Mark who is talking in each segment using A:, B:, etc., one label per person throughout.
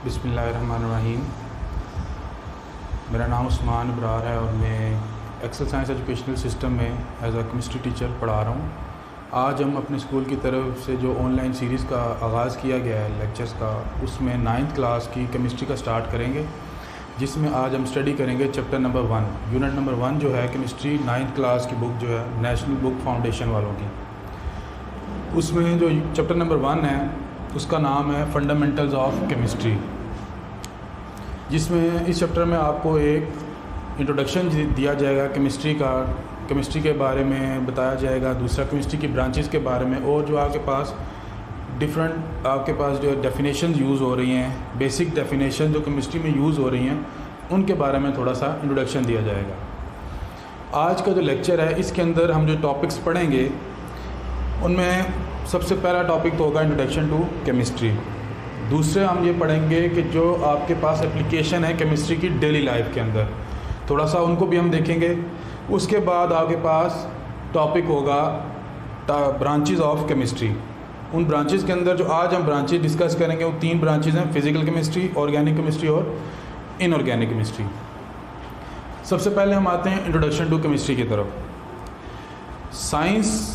A: बिस्मिल्लाहिर्रहमानिर्रहीम। मेरा नाम उस्मान इब्रार है और मैं एक्सेल साइंस एजुकेशनल सिस्टम में एज अ केमिस्ट्री टीचर पढ़ा रहा हूँ। आज हम अपने स्कूल की तरफ से जो ऑनलाइन सीरीज़ का आगाज़ किया गया है लेक्चर्स का, उसमें 9th क्लास की केमिस्ट्री का स्टार्ट करेंगे, जिसमें आज हम स्टडी करेंगे चैप्टर नंबर 1 यूनिट नंबर 1 जो है केमिस्ट्री 9th क्लास की बुक जो है नेशनल बुक फाउंडेशन वालों की। उसमें जो चैप्टर नंबर 1 है उसका नाम है फंडामेंटल्स ऑफ केमिस्ट्री, जिसमें इस चैप्टर में आपको एक इंट्रोडक्शन दिया जाएगा केमिस्ट्री के बारे में बताया जाएगा। दूसरा केमिस्ट्री की ब्रांचेस के बारे में, और जो आपके पास जो डेफिनेशन यूज़ हो रही हैं, बेसिक डेफिनेशन जो केमिस्ट्री में यूज़ हो रही हैं, उनके बारे में थोड़ा सा इंट्रोडक्शन दिया जाएगा। आज का जो लेक्चर है इसके अंदर हम जो टॉपिक्स पढ़ेंगे उनमें सबसे पहला टॉपिक तो होगा इंट्रोडक्शन टू केमिस्ट्री। दूसरे हम ये पढ़ेंगे कि जो आपके पास एप्लीकेशन है केमिस्ट्री की डेली लाइफ के अंदर, थोड़ा सा उनको भी हम देखेंगे। उसके बाद आपके पास टॉपिक होगा ब्रांचेस ऑफ केमिस्ट्री। उन ब्रांचेस के अंदर जो आज हम ब्रांचेस डिस्कस करेंगे वो 3 ब्रांचेस हैं, फिज़िकल केमिस्ट्री, ऑर्गेनिक केमिस्ट्री और इनऑर्गेनिक केमिस्ट्री। सबसे पहले हम आते हैं इंट्रोडक्शन टू केमिस्ट्री की तरफ। साइंस,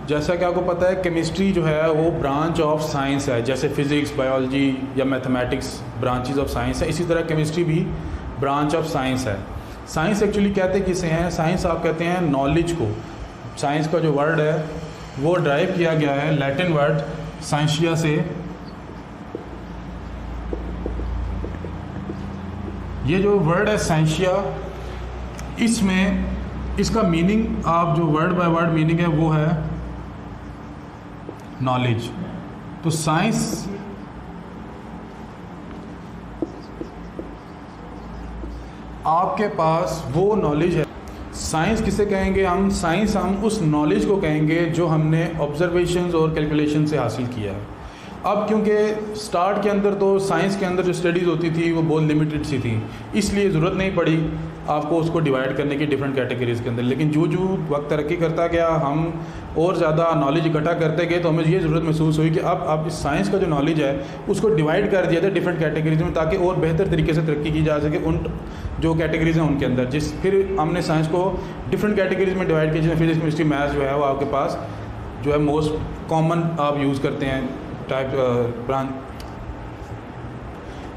A: जैसा कि आपको पता है, केमिस्ट्री जो है वो ब्रांच ऑफ साइंस है। जैसे फिज़िक्स, बायोलॉजी या मैथमेटिक्स ब्रांचेस ऑफ साइंस है, इसी तरह केमिस्ट्री भी ब्रांच ऑफ साइंस है। साइंस एक्चुअली कहते किसे हैं? साइंस आप कहते हैं नॉलेज को। साइंस का जो वर्ड है वो ड्राइव किया गया है लैटिन वर्ड साइंसिया से। ये जो वर्ड है साइंसिया, इसमें इसका मीनिंग, आप जो वर्ड बाय वर्ड मीनिंग है वो है नॉलेज। तो साइंस आपके पास वो नॉलेज है। साइंस किसे कहेंगे हम? साइंस हम उस नॉलेज को कहेंगे जो हमने ऑब्जर्वेशंस और कैलकुलेशन से हासिल किया है। अब क्योंकि स्टार्ट के अंदर तो साइंस के अंदर जो स्टडीज़ होती थी वो बहुत लिमिटेड सी थी, इसलिए ज़रूरत नहीं पड़ी आपको उसको डिवाइड करने की डिफरेंट कैटेगरीज़ के अंदर। लेकिन जो वक्त तरक्की करता गया, हम और ज़्यादा नॉलेज इकट्ठा करते गए, तो हमें ये ज़रूरत महसूस हुई कि अब इस साइंस का जो नॉलेज है उसको डिवाइड कर दिया जाए डिफरेंट कैटेगरीज़ में, ताकि और बेहतर तरीके से तरक्की की जा सके उन जो कैटेगरीज़ हैं उनके अंदर। फिर हमने साइंस को डिफरेंट कैटेगरीज़ में डिवाइड किया, जिसमें फिजिक्स, केमिस्ट्री, मैथ्स जो है वो आपके पास जो है मोस्ट कॉमन आप यूज़ करते हैं टाइप ब्रांच,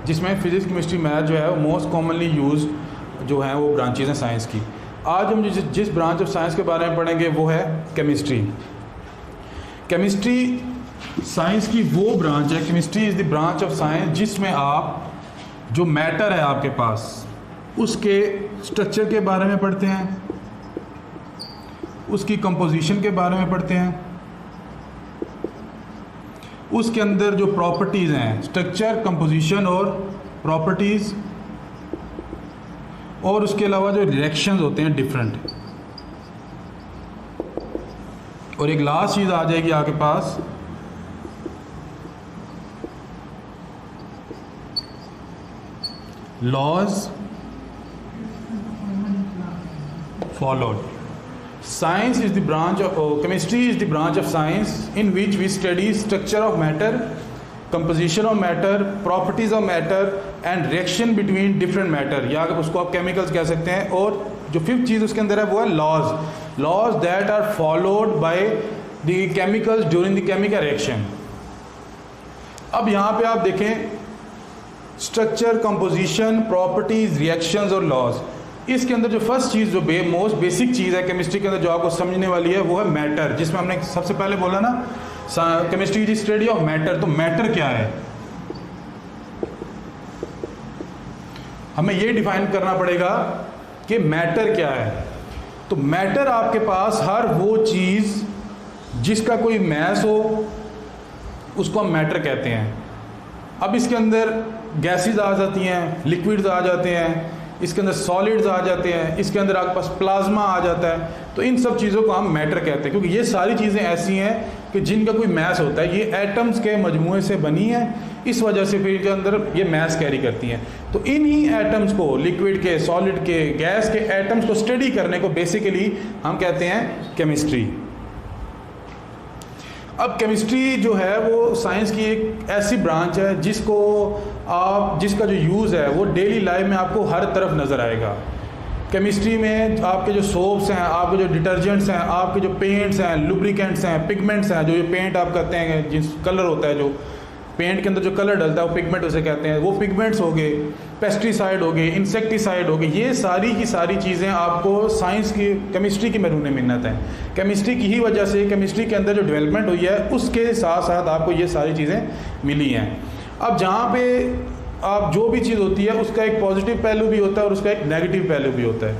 A: जिसमें फिजिक्स, केमिस्ट्री, मैथ जो है वो मोस्ट कॉमनली यूज जो है वो ब्रांचेज हैं साइंस की। आज हम जिस ब्रांच ऑफ साइंस के बारे में पढ़ेंगे वो है केमिस्ट्री। केमिस्ट्री साइंस की वो ब्रांच है, chemistry is the branch of science जिसमें आप जो मैटर है आपके पास उसके स्ट्रक्चर के बारे में पढ़ते हैं, उसकी कंपोजिशन के बारे में पढ़ते हैं, उसके अंदर जो प्रॉपर्टीज़ हैं, स्ट्रक्चर, कंपोजिशन और प्रॉपर्टीज़, और उसके अलावा जो रिएक्शंस होते हैं डिफरेंट। और एक लास्ट चीज़ आ जाएगी आपके पास laws followed. Science is the branch of chemistry is the branch of science in which we study structure of matter, composition of matter, properties of matter and reaction between different matter, या उसको आप chemicals कह सकते हैं। और जो 5th चीज़ उसके अंदर है वो है laws that are followed by the chemicals during the chemical reaction। अब यहाँ पे आप देखें स्ट्रक्चर, कंपोजिशन, प्रॉपर्टीज, रिएक्शंस और लॉज। इसके अंदर जो फर्स्ट चीज़ जो मोस्ट बेसिक चीज़ है केमिस्ट्री के अंदर जो आपको समझने वाली है वो है मैटर, जिसमें हमने सबसे पहले बोला ना केमिस्ट्री की स्टडी ऑफ मैटर। तो मैटर क्या है, हमें ये डिफाइन करना पड़ेगा कि मैटर क्या है। तो मैटर आपके पास हर वो चीज़ जिसका कोई मैस हो उसको हम मैटर कहते हैं। अब इसके अंदर गैसेस आ जाती हैं, लिक्विड्स आ जाते हैं, इसके अंदर सॉलिड्स आ जाते हैं, इसके अंदर आपके पास प्लाज्मा आ जाता है। तो इन सब चीज़ों को हम मैटर कहते हैं, क्योंकि ये सारी चीज़ें ऐसी हैं कि जिनका कोई मैस होता है। ये एटम्स के मजमूए से बनी है, इस वजह से फिर के अंदर ये मैस कैरी करती हैं। तो इन्हीं एटम्स को, लिक्विड के, सॉलिड के, गैस के एटम्स को स्टडी करने को बेसिकली हम कहते हैं केमिस्ट्री। अब केमिस्ट्री जो है वो साइंस की एक ऐसी ब्रांच है जिसका जो यूज़ है वो डेली लाइफ में आपको हर तरफ नज़र आएगा। केमिस्ट्री में आपके जो सोप्स हैं, आपके जो डिटर्जेंट्स हैं, आपके जो पेंट्स हैं, लुब्रिकेंट्स हैं, पिगमेंट्स हैं, जो ये पेंट आप करते हैं, जिस कलर होता है, जो पेंट के अंदर जो कलर डलता है वो पिगमेंट उसे कहते हैं, वो पिगमेंट्स हो गए, पेस्टिसाइड हो गए, इंसेक्टिसाइड हो गए, ये सारी की सारी चीज़ें आपको साइंस की केमिस्ट्री की मरूने मिन्नत है। केमिस्ट्री की ही वजह से केमिस्ट्री के अंदर जो डेवलपमेंट हुई है उसके साथ साथ आपको ये सारी चीज़ें मिली हैं। अब जहाँ पे आप जो भी चीज़ होती है उसका एक पॉजिटिव पहलू भी होता है और उसका एक नेगेटिव पहलू भी होता है।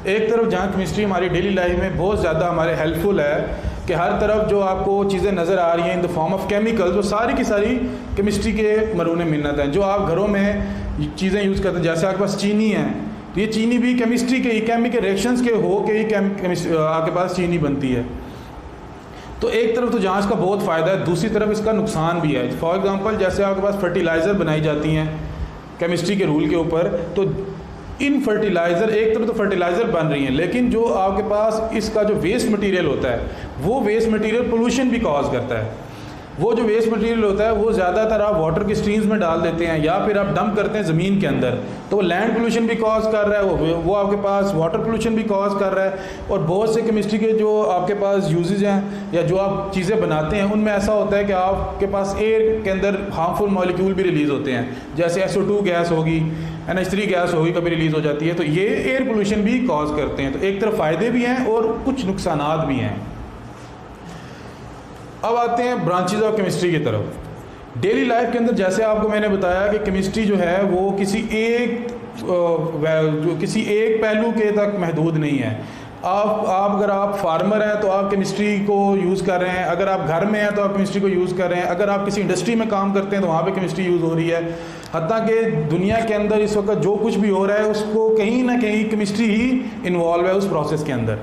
A: एक तरफ जहाँ केमिस्ट्री हमारी डेली लाइफ में बहुत ज़्यादा हमारे हेल्पफुल है कि हर तरफ जो आपको चीज़ें नज़र आ रही हैं in the form of chemicals, वो सारी की सारी केमिस्ट्री के मरूने मिन्नत हैं। जो आप घरों में चीज़ें यूज़ करते हैं, जैसे आपके पास चीनी है तो ये चीनी भी केमिस्ट्री के ही केमिकल रिएक्शंस के हो के ही आपके पास चीनी बनती है। तो एक तरफ तो जहाँ इसका बहुत फ़ायदा है, दूसरी तरफ इसका नुकसान भी है। फॉर एग्जांपल जैसे आपके पास फर्टिलाइज़र बनाई जाती हैं केमिस्ट्री के रूल के ऊपर, तो इन फर्टिलाइज़र एक तरफ तो फर्टिलाइज़र बन रही हैं, लेकिन जो आपके पास इसका जो वेस्ट मटेरियल होता है वो वेस्ट मटेरियल पोल्यूशन भी कॉज करता है। वो जो वेस्ट मटेरियल होता है वो ज़्यादातर आप वाटर की स्ट्रीम्स में डाल देते हैं या फिर आप डंप करते हैं ज़मीन के अंदर, तो वो लैंड पोल्यूशन भी कॉज कर रहा है, वो आपके पास वाटर पोल्यूशन भी कॉज कर रहा है। और बहुत से केमिस्ट्री के जो आपके पास यूजेज हैं या जो आप चीज़ें बनाते हैं उनमें ऐसा होता है कि आपके पास एयर के अंदर हार्मफुल मॉलिक्यूल भी रिलीज़ होते हैं, जैसे SO2 गैस होगी, NH3 गैस होगी, कभी रिलीज़ हो जाती है, तो ये एयर पोल्यूशन भी कॉज करते हैं। तो एक तरफ फ़ायदे भी हैं और कुछ नुकसानात भी हैं। अब आते हैं ब्रांचेज ऑफ केमिस्ट्री की तरफ। डेली लाइफ के अंदर जैसे आपको मैंने बताया कि केमिस्ट्री जो है वो किसी एक पहलू के तक महदूद नहीं है। आप अगर आप फार्मर हैं तो आप केमिस्ट्री को यूज़ कर रहे हैं, अगर आप घर में हैं तो आप केमिस्ट्री को यूज़ कर रहे हैं, अगर आप किसी इंडस्ट्री में काम करते हैं तो वहाँ पे केमिस्ट्री यूज़ हो रही है। हत्ता कि दुनिया के अंदर इस वक्त जो कुछ भी हो रहा है उसको कहीं ना कहीं केमिस्ट्री ही इन्वॉल्व है उस प्रोसेस के अंदर।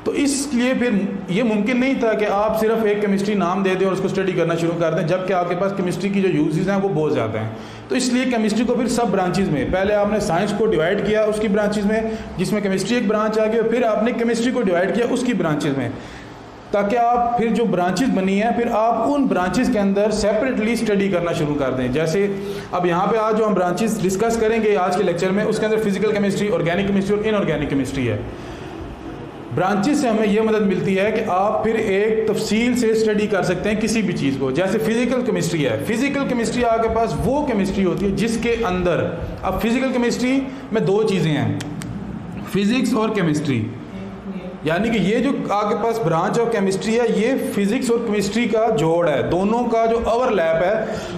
A: तो इसलिए फिर ये मुमकिन नहीं था कि आप सिर्फ एक केमिस्ट्री नाम दे दें और उसको स्टडी करना शुरू कर दें, जबकि आपके पास केमिस्ट्री की जो यूजेस हैं वो बहुत ज़्यादा हैं। तो इसलिए केमिस्ट्री को फिर सब ब्रांचेज में, पहले आपने साइंस को डिवाइड किया उसकी ब्रांचेज में, जिसमें केमिस्ट्री एक ब्रांच आ गई, फिर आपने केमिस्ट्री को डिवाइड किया उसकी ब्रांचेज में, ताकि आप फिर जो ब्रांचेज बनी है फिर आप उन ब्रांचेज के अंदर सेपरेटली स्टडी करना शुरू कर दें। जैसे अब यहाँ पे आज जो हम ब्रांचेज डिस्कस करेंगे आज के लेक्चर में, उसके अंदर फिजिकल केमिस्ट्री, ऑर्गेनिक केमिस्ट्री और इनऑर्गेनिक केमिस्ट्री है। ब्रांचेस से हमें यह मदद मिलती है कि आप फिर एक तफसील से स्टडी कर सकते हैं किसी भी चीज़ को। जैसे फिजिकल केमिस्ट्री है, फिजिकल केमिस्ट्री आपके पास वो केमिस्ट्री होती है जिसके अंदर, अब फिजिकल केमिस्ट्री में दो चीज़ें हैं, फिजिक्स और केमिस्ट्री, यानी कि ये जो आपके पास ब्रांच ऑफ केमिस्ट्री है ये फिजिक्स और केमिस्ट्री का जोड़ है, दोनों का जो ओवरलैप है,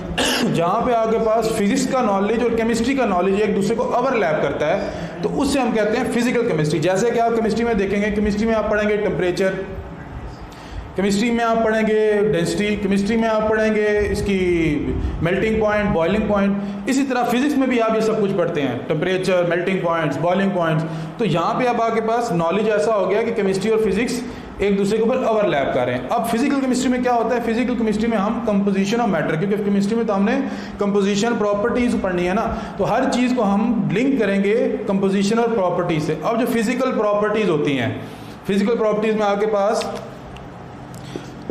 A: जहाँ पे आपके पास फिजिक्स का नॉलेज और केमिस्ट्री का नॉलेज एक दूसरे को ओवरलैप करता है, तो उससे हम कहते हैं फिजिकल केमिस्ट्री। जैसे कि आप केमिस्ट्री में देखेंगे, केमिस्ट्री में आप पढ़ेंगे टेम्परेचर, केमिस्ट्री में आप पढ़ेंगे डेंसिटी, केमिस्ट्री में आप पढ़ेंगे इसकी मेल्टिंग पॉइंट, बॉइलिंग पॉइंट। इसी तरह फिजिक्स में भी आप ये सब कुछ पढ़ते हैं, temperature, melting points, boiling points. तो यहाँ पे अब आपके पास नॉलेज ऐसा हो गया कि केमिस्ट्री और फिजिक्स एक दूसरे के ऊपर ओवरलैप कर रहे हैं। अब फिजिकल केमिस्ट्री में क्या होता है, फिजिकल केमिस्ट्री में हम कंपोजिशन ऑफ मैटर, क्योंकि केमिस्ट्री में तो हमने कंपोजिशन प्रॉपर्टीज पढ़नी है ना, तो हर चीज़ को हम लिंक करेंगे कंपोजिशन और प्रॉपर्टीज से। अब जो फिजिकल प्रॉपर्टीज होती हैं, फिजिकल प्रॉपर्टीज में आपके पास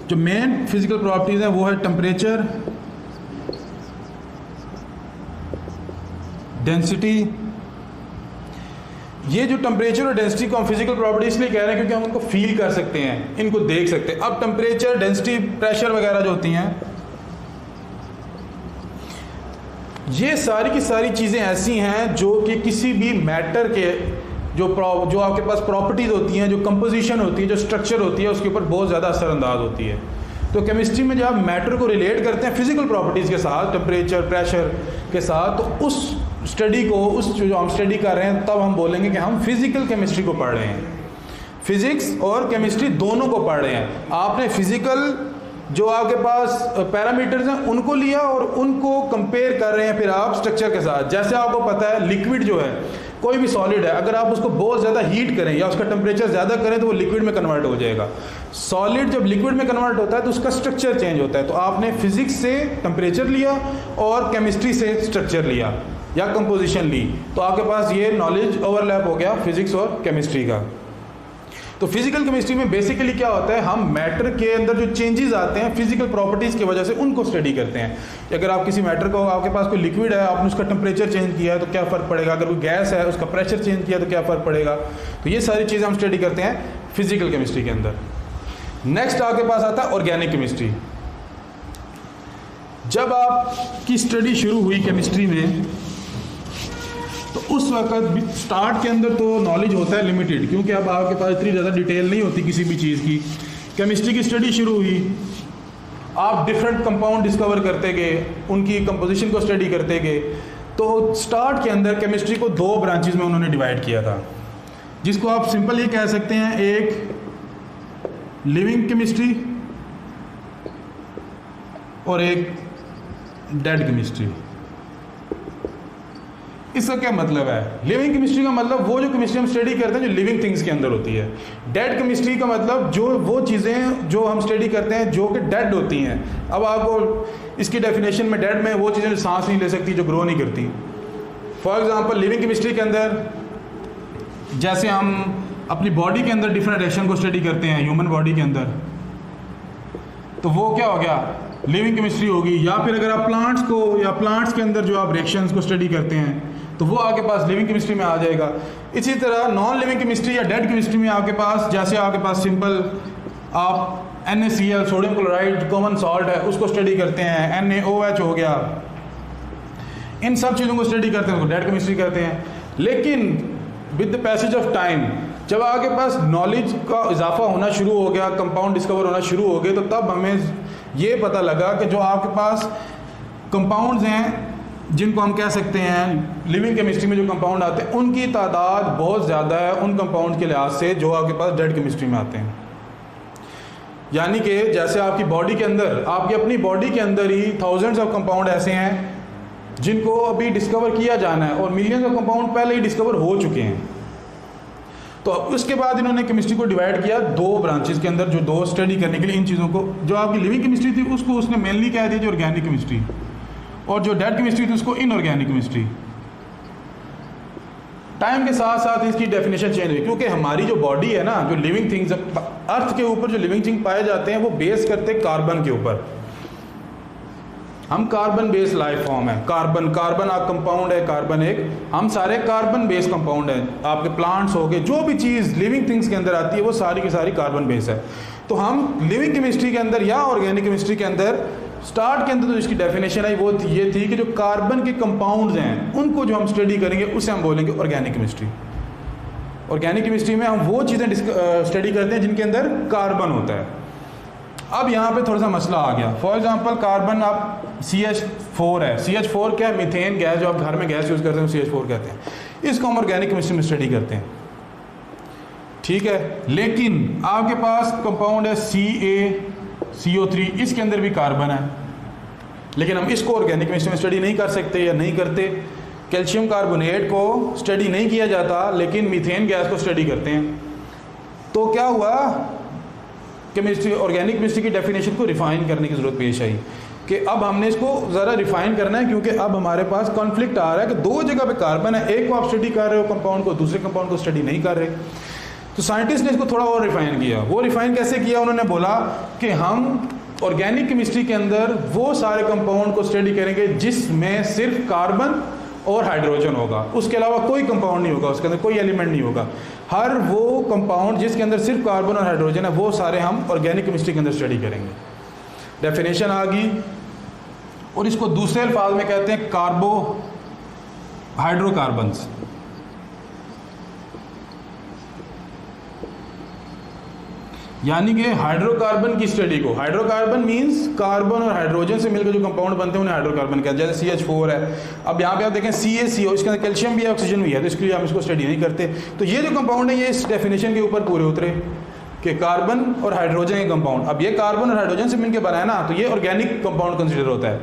A: जो मेन फिजिकल प्रॉपर्टीज हैं वो है टेम्परेचर, डेंसिटी। ये जो टेम्परेचर और डेंसिटी को हम फिजिकल प्रॉपर्टी इसलिए कह रहे हैं क्योंकि हम उनको फील कर सकते हैं, इनको देख सकते हैं। अब टेम्परेचर, डेंसिटी, प्रेशर वगैरह जो होती हैं, ये सारी की सारी चीज़ें ऐसी हैं जो कि किसी भी मैटर के जो आपके पास प्रॉपर्टीज़ होती हैं, जो कंपोजिशन होती है, जो स्ट्रक्चर होती है, उसके ऊपर बहुत ज़्यादा असरअंदाज होती है। तो केमिस्ट्री में जब आप मैटर को रिलेट करते हैं फिजिकल प्रॉपर्टीज़ के साथ, टेम्परेचर, प्रेशर के साथ, तो उस स्टडी को, उस जो हम स्टडी कर रहे हैं, तब हम बोलेंगे कि हम फिजिकल केमिस्ट्री को पढ़ रहे हैं। फिजिक्स और केमिस्ट्री दोनों को पढ़ रहे हैं। आपने फिजिकल जो आपके पास पैरामीटर्स हैं उनको लिया और उनको कंपेयर कर रहे हैं फिर आप स्ट्रक्चर के साथ। जैसे आपको पता है लिक्विड जो है, कोई भी सॉलिड है, अगर आप उसको बहुत ज़्यादा हीट करें या उसका टेम्परेचर ज़्यादा करें तो वो लिक्विड में कन्वर्ट हो जाएगा। सॉलिड जब लिक्विड में कन्वर्ट होता है तो उसका स्ट्रक्चर चेंज होता है। तो आपने फिजिक्स से टेम्परेचर लिया और केमिस्ट्री से स्ट्रक्चर लिया या कंपोजिशन ली, तो आपके पास ये नॉलेज ओवरलैप हो गया फिजिक्स और केमिस्ट्री का। तो फिजिकल केमिस्ट्री में बेसिकली क्या होता है, हम मैटर के अंदर जो चेंजेस आते हैं फिजिकल प्रॉपर्टीज़ की वजह से उनको स्टडी करते हैं। अगर आप किसी मैटर को, आपके पास कोई लिक्विड है, आपने उसका टेम्परेचर चेंज किया है तो क्या फ़र्क पड़ेगा, अगर कोई गैस है उसका प्रेशर चेंज किया तो क्या फ़र्क पड़ेगा। तो ये सारी चीज़ें हम स्टडी करते हैं फिजिकल केमिस्ट्री के अंदर। नेक्स्ट आपके पास आता है ऑर्गेनिक केमिस्ट्री। जब आपकी स्टडी शुरू हुई केमिस्ट्री में तो उस वक्त स्टार्ट के अंदर तो नॉलेज होता है लिमिटेड, क्योंकि अब आपके पास इतनी ज़्यादा डिटेल नहीं होती किसी भी चीज़ की। केमिस्ट्री की स्टडी शुरू हुई, आप डिफरेंट कंपाउंड डिस्कवर करते गए, उनकी कंपोजिशन को स्टडी करते गए। तो स्टार्ट के अंदर केमिस्ट्री को 2 ब्रांचेस में उन्होंने डिवाइड किया था, जिसको आप सिंपल ये कह सकते हैं, एक लिविंग केमिस्ट्री और एक डेड केमिस्ट्री। इसका क्या मतलब है? लिविंग केमिस्ट्री का मतलब वो जो केमिस्ट्री हम स्टडी करते हैं जो लिविंग थिंग्स के अंदर होती है। डेड केमिस्ट्री का मतलब जो वो चीज़ें जो हम स्टडी करते हैं जो कि डेड होती हैं। अब आपको इसकी डेफिनेशन में डेड में वो चीज़ें जो सांस नहीं ले सकती, जो ग्रो नहीं करती। फॉर एग्जांपल लिविंग केमिस्ट्री के अंदर जैसे हम अपनी बॉडी के अंदर डिफरेंट रिएक्शन को स्टडी करते हैं, ह्यूमन बॉडी के अंदर, तो वो क्या हो गया, लिविंग केमिस्ट्री होगी। या फिर अगर आप प्लांट्स को या प्लांट्स के अंदर जो आप रिएक्शंस को स्टडी करते हैं तो वो आपके पास लिविंग केमिस्ट्री में आ जाएगा। इसी तरह नॉन लिविंग केमिस्ट्री या डेड केमिस्ट्री में आपके पास, जैसे आपके पास सिंपल आप NaCl sodium chloride common salt है उसको स्टडी करते हैं, NaOH हो गया, इन सब चीज़ों को स्टडी करते हैं, डेड केमिस्ट्री कहते हैं। लेकिन with the passage of time जब आपके पास नॉलेज का इजाफा होना शुरू हो गया, कंपाउंड डिस्कवर होना शुरू हो गए, तो तब हमें ये पता लगा कि जो आपके पास कंपाउंड्स हैं जिनको हम कह सकते हैं लिविंग केमिस्ट्री में जो कंपाउंड आते हैं उनकी तादाद बहुत ज़्यादा है उन कंपाउंड के लिहाज से जो आपके पास डेड केमिस्ट्री में आते हैं। यानी कि जैसे आपकी बॉडी के अंदर, आपकी अपनी बॉडी के अंदर ही थाउजेंड्स ऑफ कंपाउंड ऐसे हैं जिनको अभी डिस्कवर किया जाना है और मिलियंस ऑफ कंपाउंड पहले ही डिस्कवर हो चुके हैं। तो उसके बाद इन्होंने केमिस्ट्री को डिवाइड किया 2 ब्रांचेस के अंदर, जो 2 स्टडी करने के लिए इन चीज़ों को, जो आपकी लिविंग केमिस्ट्री थी उसको उसने मेनली कह दी जो ऑर्गेनिक केमिस्ट्री, और जो डेड केमिस्ट्री थी उसको इनऑर्गेनिक केमिस्ट्री। टाइम के साथ साथ इसकी डेफिनेशन चेंज हुई, क्योंकि हमारी जो बॉडी है ना, जो लिविंग थिंग्स अर्थ के ऊपर जो लिविंग थिंग पाए जाते हैं वो बेस करते हैं कार्बन के ऊपर। हम कार्बन बेस्ड लाइफ फॉर्म है। कार्बन आप कंपाउंड है, कार्बन एक, हम सारे कार्बन बेस्ड कंपाउंड हैं। आपके प्लांट्स हो गए, जो भी चीज़ लिविंग थिंग्स के अंदर आती है वो सारी की सारी कार्बन बेस्ड है। तो हम लिविंग केमिस्ट्री के अंदर या ऑर्गेनिक केमिस्ट्री के अंदर स्टार्ट के अंदर तो इसकी डेफिनेशन आई वो ये थी कि जो कार्बन के कंपाउंड्स हैं उनको जो हम स्टडी करेंगे उसे हम बोलेंगे ऑर्गेनिक केमिस्ट्री। ऑर्गेनिक केमिस्ट्री में हम वो चीज़ें स्टडी करते हैं जिनके अंदर कार्बन होता है। अब यहाँ पे थोड़ा सा मसला आ गया। फॉर एग्जांपल कार्बन आप CH4 है, CH4 क्या है, मीथेन गैस, जो आप घर में गैस यूज़ करते हैं CH4 कहते हैं। इसको हम ऑर्गेनिक केमिस्ट्री में स्टडी करते हैं, ठीक है। लेकिन आपके पास कंपाउंड है CaCO3, इसके अंदर भी कार्बन है, लेकिन हम इसको ऑर्गेनिक केमिस्ट्री में स्टडी नहीं कर सकते या नहीं करते। कैल्शियम कार्बोनेट को स्टडी नहीं किया जाता, लेकिन मीथेन गैस को स्टडी करते हैं। तो क्या हुआ, केमिस्ट्री ऑर्गेनिक केमिस्ट्री की डेफिनेशन को रिफाइन करने की ज़रूरत पेश आई कि अब हमने इसको ज़रा रिफाइन करना है, क्योंकि अब हमारे पास कॉन्फ्लिक्ट आ रहा है कि 2 जगह पे कार्बन है, एक को आप स्टडी कर रहे हो कंपाउंड को, दूसरे कंपाउंड को स्टडी नहीं कर रहे। तो साइंटिस्ट ने इसको थोड़ा और रिफाइन किया। वो रिफाइन कैसे किया, उन्होंने बोला कि हम ऑर्गेनिक केमिस्ट्री के अंदर वो सारे कंपाउंड को स्टडी करेंगे जिसमें सिर्फ कार्बन और हाइड्रोजन होगा, उसके अलावा कोई कंपाउंड नहीं होगा, उसके अंदर कोई एलिमेंट नहीं होगा। हर वो कंपाउंड जिसके अंदर सिर्फ कार्बन और हाइड्रोजन है वो सारे हम ऑर्गेनिक केमिस्ट्री के अंदर स्टडी करेंगे। डेफिनेशन आ गई, और इसको दूसरे अल्फाज में कहते हैं कार्बो हाइड्रोकार्बन्स। यानी कि हाइड्रोकार्बन की स्टडी को, हाइड्रोकार्बन मींस कार्बन और हाइड्रोजन से मिलकर जो कंपाउंड बनते हैं उन्हें हाइड्रोकार्बन कहते हैं। जैसे CH4 है, अब यहाँ पे आप देखें CaCO, इसके अंदर कैल्शियम भी है, ऑक्सीजन भी है, तो इसके लिए हम इसको स्टडी नहीं करते। तो ये जो कंपाउंड है ये इस डेफिनेशन के ऊपर पूरे उतरे कि कार्बन और हाइड्रोजन के कंपाउंड। अब ये कार्बन और हाइड्रोजन से मिलकर बना है ना, तो ये ऑर्गेनिक कंपाउंड कंसिडर होता है।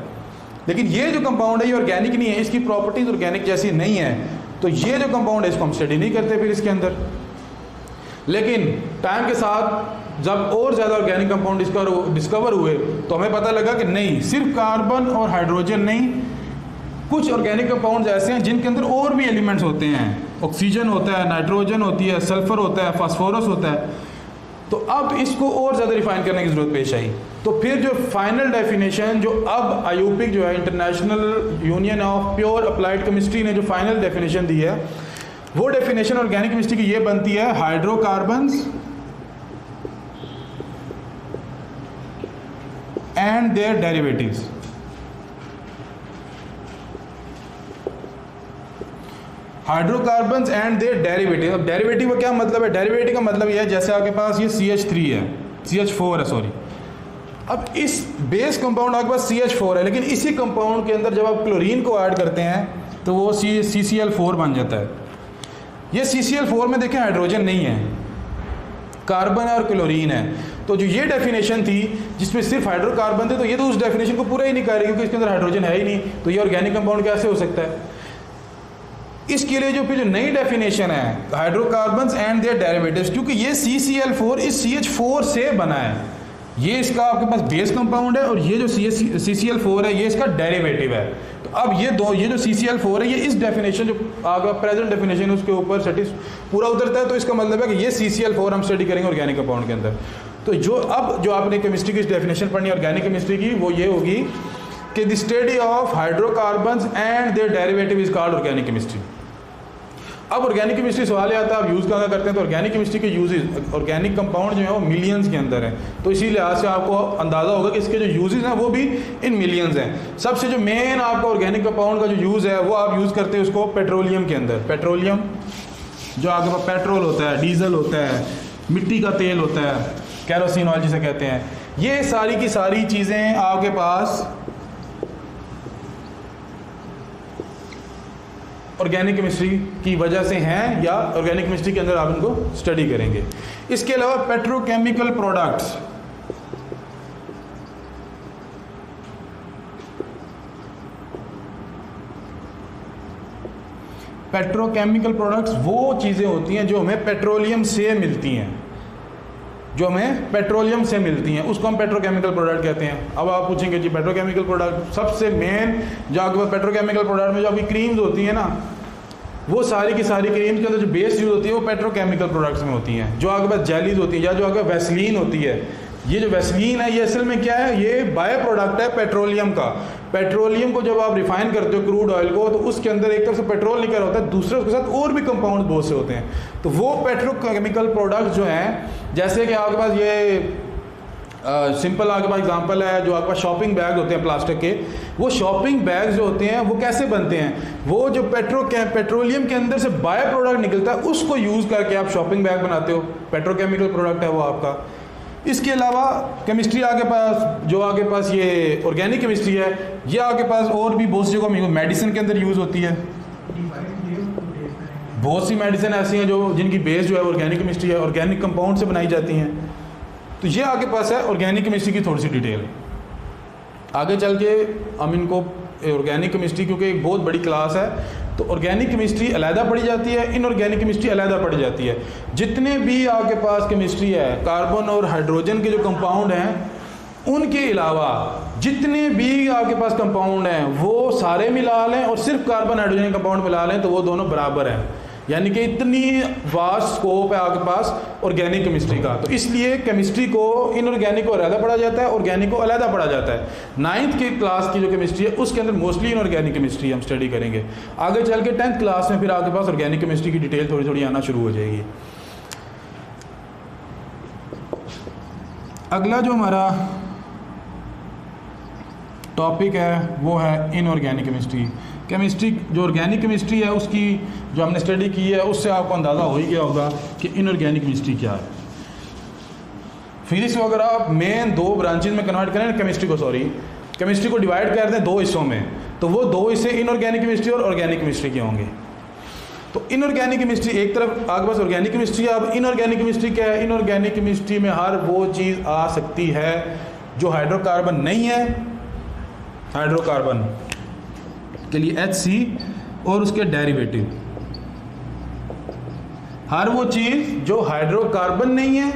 A: लेकिन ये जो कंपाउंड है ये ऑर्गेनिक नहीं है, इसकी प्रॉपर्टीज ऑर्गेनिक जैसी नहीं है, तो ये जो कंपाउंड है इसको हम स्टडी नहीं करते फिर इसके अंदर। लेकिन टाइम के साथ जब और ज़्यादा ऑर्गेनिक कंपाउंड डिस्कवर हुए तो हमें पता लगा कि नहीं, सिर्फ कार्बन और हाइड्रोजन नहीं, कुछ ऑर्गेनिक कंपाउंड्स ऐसे हैं जिनके अंदर और भी एलिमेंट्स होते हैं। ऑक्सीजन होता है, नाइट्रोजन होती है, सल्फर होता है, फास्फोरस होता है। तो अब इसको और ज़्यादा रिफाइन करने की ज़रूरत पेश आई। तो फिर जो फाइनल डेफिनेशन जो अब आईयूपिक जो है, international union of pure applied chemistry ने जो फाइनल डेफिनेशन दी है, वो डेफिनेशन ऑर्गेनिक केमिस्ट्री की ये बनती है, hydrocarbons and their derivatives. Hydrocarbons and their derivative. अब डेरिवेटिव का क्या मतलब है? डेरिवेटिव का मतलब यह है जैसे आपके पास ये CH3 है, CH4 है सॉरी। अब इस बेस कंपाउंड आपके पास CH4 है, लेकिन इसी कंपाउंड के अंदर जब आप क्लोरीन को ऐड करते हैं तो वो CCl4 बन जाता है। ये CCl4 में देखें हाइड्रोजन नहीं है, कार्बन और क्लोरीन है। तो जो ये डेफिनेशन थी जिसमें सिर्फ हाइड्रोकार्बन थे, तो ये तो उस डेफिनेशन को पूरा ही नहीं कर रही, क्योंकि इसके अंदर हाइड्रोजन है ही नहीं, तो ये ऑर्गेनिक कंपाउंड कैसे हो सकता है? इसके लिए जो फिर जो नई डेफिनेशन है, हाइड्रोकार्बन्स एंड देयर डेरिवेटिव्स, क्योंकि ये CCl4 इस CH4 से बना है, ये इसका आपके पास बेस कंपाउंड है और ये जो CCl4 है ये इसका डेरिवेटिव है। तो अब ये जो CCl4 है ये इस डेफिनेशन जो आपका प्रेजेंट डेफिनेशन है उसके ऊपर पूरा उतरता है। तो इसका मतलब है कि ये CCl4 हम स्टडी करेंगे ऑर्गेनिक कंपाउंड के अंदर। तो जो आपने केमिस्ट्री की डेफिनेशन पढ़नी है ऑर्गेनिक केमिस्ट्री की, वो ये होगी कि the study of hydrocarbons and their derivative is called organic chemistry. अब ऑर्गेनिक केमिस्ट्री सवाल आता है आप यूज़ कहाँ करते हैं? तो ऑर्गेनिक केमिस्ट्री के यूजेस, ऑर्गेनिक कंपाउंड जो है वो मिलियंस के अंदर है, तो इसी लिहाज से आपको अंदाज़ा होगा कि इसके जो यूजेस हैं वो भी इन मिलियंस हैं। सबसे जो मेन आपका ऑर्गेनिक कंपाउंड का जो यूज़ है वो आप यूज़ करते हैं उसको पेट्रोलियम के अंदर। पेट्रोलियम जो आपके पास पेट्रोल होता है, डीजल होता है, मिट्टी का तेल होता है, कैरोसिन ऑयल जिसे कहते हैं, ये सारी की सारी चीज़ें आपके पास ऑर्गेनिक केमिस्ट्री की वजह से हैं या ऑर्गेनिक केमिस्ट्री के अंदर आप इनको स्टडी करेंगे। इसके अलावा पेट्रोकेमिकल प्रोडक्ट्स, पेट्रोकेमिकल प्रोडक्ट्स वो चीज़ें होती हैं जो हमें पेट्रोलियम से मिलती हैं, जो हमें पेट्रोलियम से मिलती हैं, उसको हम पेट्रोकेमिकल प्रोडक्ट कहते हैं। अब आप पूछेंगे जी पेट्रोकेमिकल प्रोडक्ट, सबसे मेन जो आपके पेट्रोकेमिकल प्रोडक्ट में जो आपकी क्रीम्स होती हैं ना, वो सारी की सारी क्रीम्स के अंदर जो बेस यूज होती है वो पेट्रोकेमिकल प्रोडक्ट्स में होती हैं। जो आपके पास जेलीज होती हैं या जो आपके वैसलीन होती है, ये जो वैसलीन है ये असल में क्या है? ये बाय प्रोडक्ट है पेट्रोलियम का। पेट्रोलियम को जब आप रिफाइन करते हो क्रूड ऑयल को, तो उसके अंदर एक तरफ से पेट्रोल निकल होता है, दूसरे उसके साथ और भी कंपाउंड बहुत से होते हैं। तो वो पेट्रोकेमिकल प्रोडक्ट जो हैं, जैसे कि आपके पास ये सिंपल आपके पास एग्जांपल है, जो आपके पास शॉपिंग बैग होते हैं प्लास्टिक के, वो शॉपिंग बैग जो होते हैं वो कैसे बनते हैं? वो जो पेट्रोलियम के अंदर से बाय प्रोडक्ट निकलता है उसको यूज़ करके आप शॉपिंग बैग बनाते हो, पेट्रोकेमिकल प्रोडक्ट है वो आपका। इसके अलावा केमिस्ट्री आपके पास जो आपके पास ये ऑर्गेनिक केमिस्ट्री है, ये आपके पास और भी बहुत सी जगह मेडिसिन के अंदर यूज़ होती है। बहुत सी मेडिसिन ऐसी हैं जो जिनकी बेस जो है ऑर्गेनिक केमिस्ट्री है, ऑर्गेनिक कंपाउंड से बनाई जाती हैं। तो ये आपके पास है ऑर्गेनिक केमिस्ट्री की थोड़ी सी डिटेल। आगे चल के हम इनको ऑर्गेनिक केमिस्ट्री, क्योंकि एक बहुत बड़ी क्लास है, तो ऑर्गेनिक केमिस्ट्री अलहदा पढ़ी जाती है, इनऑर्गेनिक केमिस्ट्री अलहदा पढ़ी जाती है। जितने भी आपके पास केमिस्ट्री है, कार्बन और हाइड्रोजन के जो कंपाउंड हैं, उनके अलावा जितने भी आपके पास कंपाउंड हैं वो सारे मिला लें और सिर्फ कार्बन हाइड्रोजन कंपाउंड मिला लें तो वो दोनों बराबर हैं। यानी कि इतनी वास्ट स्कोप है आपके पास ऑर्गेनिक केमिस्ट्री का। तो इसलिए केमिस्ट्री को इनऑर्गेनिक को अलहदा पढ़ा जाता है, ऑर्गेनिक को अलहदा पढ़ा जाता है। 9th की क्लास की जो केमिस्ट्री है उसके अंदर मोस्टली इनऑर्गेनिक केमिस्ट्री हम स्टडी करेंगे। आगे चल के 10th क्लास में फिर आपके पास ऑर्गेनिक केमिस्ट्री की डिटेल थोड़ी थोड़ी आना शुरू हो जाएगी। अगला जो हमारा टॉपिक है वो है इनऑर्गेनिक केमिस्ट्री। केमिस्ट्री जो ऑर्गेनिक केमिस्ट्री है उसकी जो हमने स्टडी की है उससे आपको अंदाज़ा हो ही गया होगा कि इनऑर्गेनिक केमिस्ट्री क्या है। फिजिक्स को अगर आप मेन 2 ब्रांचेज में कन्वर्ट करें ना केमिस्ट्री को डिवाइड कर दें 2 हिस्सों में, तो वो 2 हिस्से इनऑर्गेनिक केमिस्ट्री और ऑर्गेनिक केमिस्ट्री के होंगे। तो इनऑर्गेनिक केमिस्ट्री एक तरफ आपके पास ऑर्गेनिक केमिस्ट्री है। अब इनऑर्गेनिक केमिस्ट्री क्या है? इनऑर्गेनिक केमिस्ट्री में हर वो चीज़ आ सकती है जो हाइड्रोकार्बन नहीं है। हाइड्रोकार्बन के लिए HC और उसके डेरिवेटिव, हर वो चीज़ जो हाइड्रोकार्बन नहीं है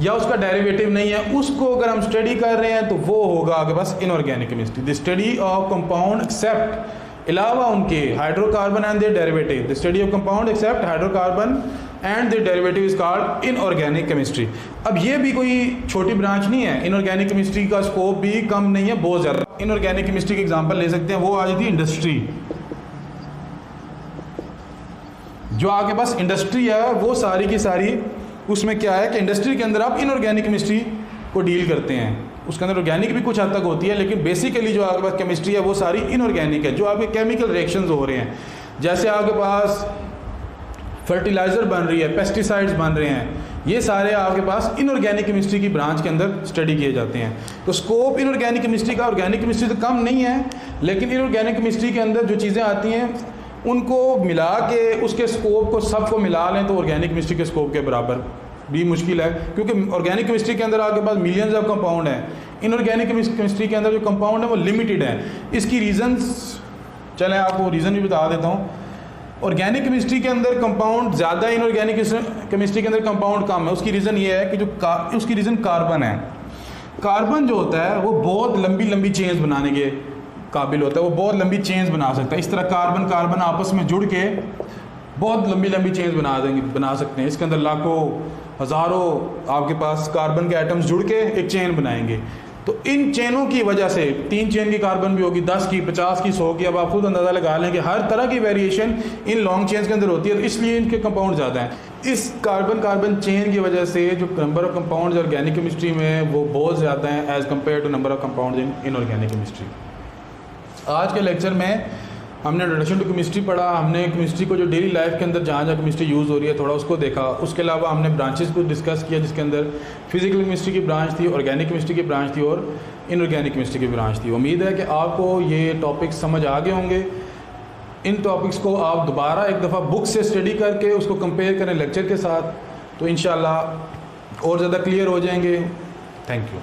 A: या उसका डेरिवेटिव नहीं है, उसको अगर हम स्टडी कर रहे हैं तो वो होगा आपके पास inorganic chemistry. The study of compound except, अलावा उनके hydrocarbon and their derivative, the study of compound except hydrocarbon and the derivative is called inorganic chemistry. अब ये भी कोई छोटी ब्रांच नहीं है, इनऑर्गेनिक केमिस्ट्री का स्कोप भी कम नहीं है, बहुत ज़्यादा। इनऑर्गेनिक केमिस्ट्री की एग्जांपल ले सकते हैं, वो आ जाती है इंडस्ट्री। जो आपके पास इंडस्ट्री है वो सारी की सारी, उसमें क्या है कि इंडस्ट्री के अंदर आप इनऑर्गेनिक केमिस्ट्री को डील करते हैं। उसके अंदर ऑर्गेनिक भी कुछ हद तक होती है, लेकिन बेसिकली जो आपके पास केमिस्ट्री है वो सारी इनऑर्गेनिक है। जो आपके केमिकल रिएक्शंस हो रहे हैं, जैसे आपके पास फर्टिलाइज़र बन रही है, पेस्टिसाइड्स बन रहे हैं, ये सारे आपके पास इनऑर्गेनिक केमिस्ट्री की ब्रांच के अंदर स्टडी किए जाते हैं। तो स्कोप इनऑर्गेनिक केमिस्ट्री का ऑर्गेनिक केमिस्ट्री तो कम नहीं है, लेकिन इनऑर्गेनिक केमिस्ट्री के अंदर जो चीज़ें आती हैं उनको मिला के उसके स्कोप को सबको मिला लें तो ऑर्गेनिक केमिस्ट्री के स्कोप के बराबर भी मुश्किल है, क्योंकि ऑर्गेनिक केमिस्ट्री के अंदर आपके पास मिलियंस ऑफ कंपाउंड हैं। इनऑर्गेनिक केमिस्ट्री के अंदर जो कंपाउंड है वो लिमिटेड है। इसकी रीज़न्स चलें आपको रीज़न भी बता देता हूँ। ऑर्गेनिक केमिस्ट्री के अंदर कंपाउंड ज़्यादा, इनऑर्गेनिक केमिस्ट्री के अंदर कंपाउंड कम है। उसकी रीज़न ये है कि जो उसकी रीज़न कार्बन है। कार्बन जो होता है वो बहुत लंबी लंबी चेन्स बनाने के काबिल होता है, वो बहुत लंबी चेन्स बना सकता है। इस तरह कार्बन कार्बन आपस में जुड़ के बहुत लंबी लंबी चेन्स बना सकते हैं। इसके अंदर लाखों हज़ारों आपके पास कार्बन के एटम्स जुड़ के एक चेन बनाएंगे। तो इन चेनों की वजह से 3 चेन की कार्बन भी होगी, 10 की, 50 की, 100 की। अब आप खुद अंदाज़ा लगा लें कि हर तरह की वेरिएशन इन लॉन्ग चेन्स के अंदर होती है, तो इसलिए इनके कंपाउंड ज़्यादा हैं। इस कार्बन कार्बन चेन की वजह से जो number of compounds organic chemistry में वो बहुत ज़्यादा हैं as compare to number of compounds in inorganic chemistry. आज के लेक्चर में हमने इंट्रोडक्शन टू केमिस्ट्री पढ़ा। हमने केमिस्ट्री को जो डेली लाइफ के अंदर जहाँ जहाँ केमिस्ट्री यूज़ हो रही है थोड़ा उसको देखा। उसके अलावा हमने ब्रांचेस को डिस्कस किया, जिसके अंदर फिजिकल केमिस्ट्री की ब्रांच थी, ऑर्गेनिक केमिस्ट्री की ब्रांच थी और इनऑर्गेनिक केमिस्ट्री की ब्रांच थी। उम्मीद है कि आपको ये टॉपिक्स समझ आ गए होंगे। इन टॉपिक्स को आप दोबारा एक दफ़ा बुक से स्टडी करके उसको कंपेयर करें लेक्चर के साथ, तो इंशाल्लाह और ज़्यादा क्लियर हो जाएंगे। Thank you.